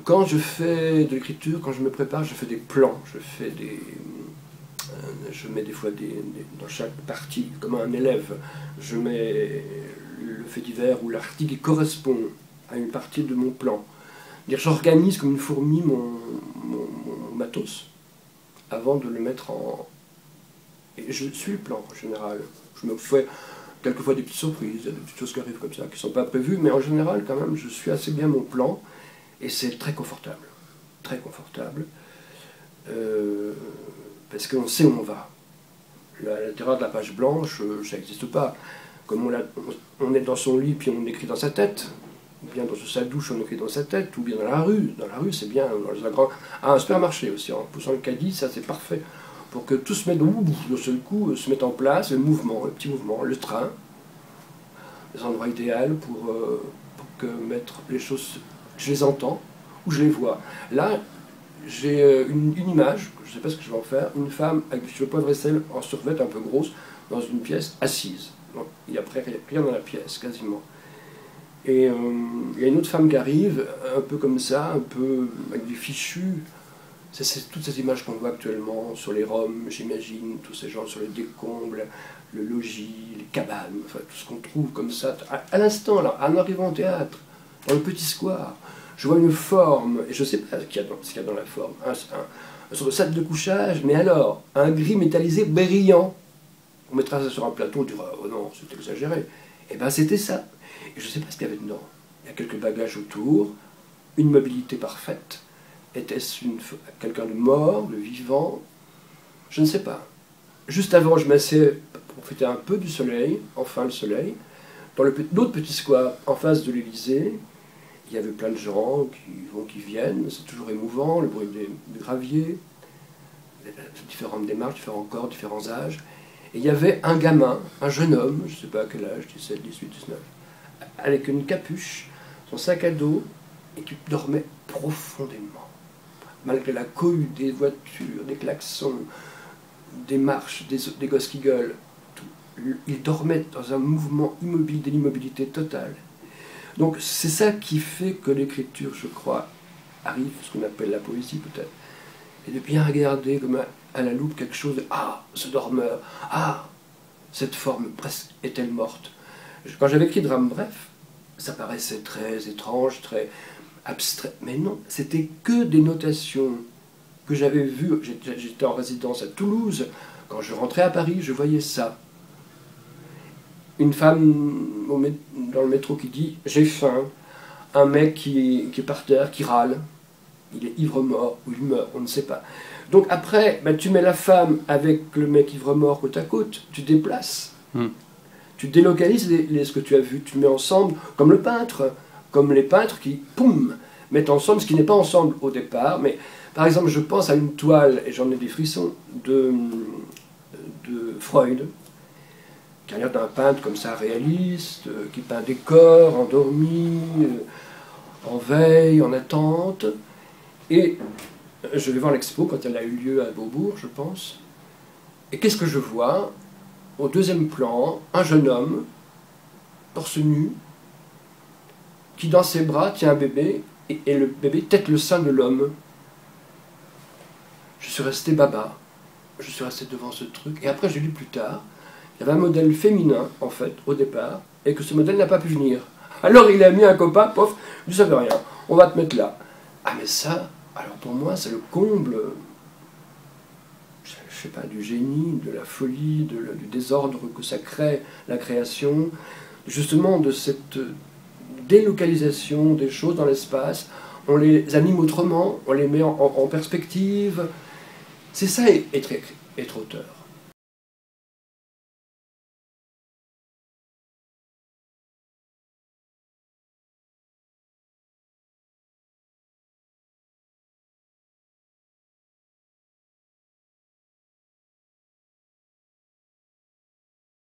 quand je fais de l'écriture, quand je me prépare, je fais des plans, je mets des fois dans chaque partie, comme un élève, je mets le fait divers ou l'article qui correspond à une partie de mon plan. J'organise comme une fourmi mon matos avant de le mettre en... Et je suis le plan en général. Je me fais quelquefois des petites surprises, des petites choses qui arrivent comme ça, qui ne sont pas prévues, mais en général, quand même, je suis assez bien mon plan, et c'est très confortable. Très confortable. Parce qu'on sait où on va. La terreur de la page blanche, ça n'existe pas. Comme on est dans son lit, puis on écrit dans sa tête, ou bien dans sa douche, on écrit dans sa tête, ou bien dans la rue. Dans la rue, c'est bien, à un supermarché aussi, en poussant le caddie, ça c'est parfait. Pour que tout se mette d'un seul coup, se mette en place, le mouvement, le petit mouvement, le train, les endroits idéaux pour que mettre les choses, je les entends ou je les vois. Là, j'ai une image, je ne sais pas ce que je vais en faire, une femme avec du cheveux poivre et sel en survêt un peu grosse, dans une pièce assise. Donc, il n'y a rien dans la pièce, quasiment. Et il y a une autre femme qui arrive, un peu comme ça, un peu avec du fichu. C'est toutes ces images qu'on voit actuellement sur les Roms, j'imagine, tous ces gens sur les décombres, le logis, les cabanes, enfin tout ce qu'on trouve comme ça. À l'instant, là, en arrivant au théâtre, dans le petit square, je vois une forme, et je ne sais pas ce qu'il y a dans la forme, sur le sac de couchage, mais alors, un gris métallisé brillant. On mettra ça sur un plateau, on dira, oh non, c'est exagéré. Et bien c'était ça. Et je ne sais pas ce qu'il y avait dedans. Il y a quelques bagages autour, une mobilité parfaite. Était-ce quelqu'un de mort, de vivant? Je ne sais pas. Juste avant, je m'assieds pour profiter un peu du soleil, enfin le soleil, dans l'autre petit square en face de l'Élysée. Il y avait plein de gens qui vont, qui viennent, c'est toujours émouvant, le bruit des graviers, différentes démarches, différents corps, différents âges. Et il y avait un gamin, un jeune homme, je ne sais pas à quel âge, 17, 18, 19, avec une capuche, son sac à dos, et qui dormait profondément. Malgré la cohue des voitures, des klaxons, des marches, des gosses qui gueulent, il dormait dans un mouvement immobile, de l'immobilité totale. Donc c'est ça qui fait que l'écriture, je crois, arrive, ce qu'on appelle la poésie peut-être, et de bien regarder comme à la loupe quelque chose de « Ah, ce dormeur, ah, cette forme presque est-elle morte ?» Quand j'avais écrit Drame bref, ça paraissait très étrange, très abstrait, mais non, c'était que des notations que j'avais vues. J'étais en résidence à Toulouse, quand je rentrais à Paris, je voyais ça. Une femme dans le métro qui dit « J'ai faim », un mec qui est par terre, qui râle, il est ivre-mort, ou il meurt, on ne sait pas. Donc après, ben, tu mets la femme avec le mec ivre-mort côte à côte, tu déplaces, tu délocalises ce que tu as vu, tu mets ensemble, comme le peintre, comme les peintres qui, poum, mettent ensemble ce qui n'est pas ensemble au départ. Mais par exemple, je pense à une toile, et j'en ai des frissons, de Freud, qui a l'air d'un peintre comme ça, réaliste, qui peint des corps endormis, en veille, en attente. Et je vais voir l'expo quand elle a eu lieu à Beaubourg, je pense. Et qu'est-ce que je vois? Au deuxième plan, un jeune homme, torse nu, qui dans ses bras tient un bébé, et le bébé tète le sein de l'homme. Je suis resté baba, je suis resté devant ce truc, et après j'ai lu plus tard, il y avait un modèle féminin, en fait, au départ, et que ce modèle n'a pas pu venir. Alors il a mis un copain, pof, tu savais rien, on va te mettre là. Ah mais ça, alors pour moi, c'est le comble, je sais pas, du génie, de la folie, du désordre que ça crée, la création, justement de cette délocalisation des choses dans l'espace, on les anime autrement, on les met en perspective. C'est ça être auteur.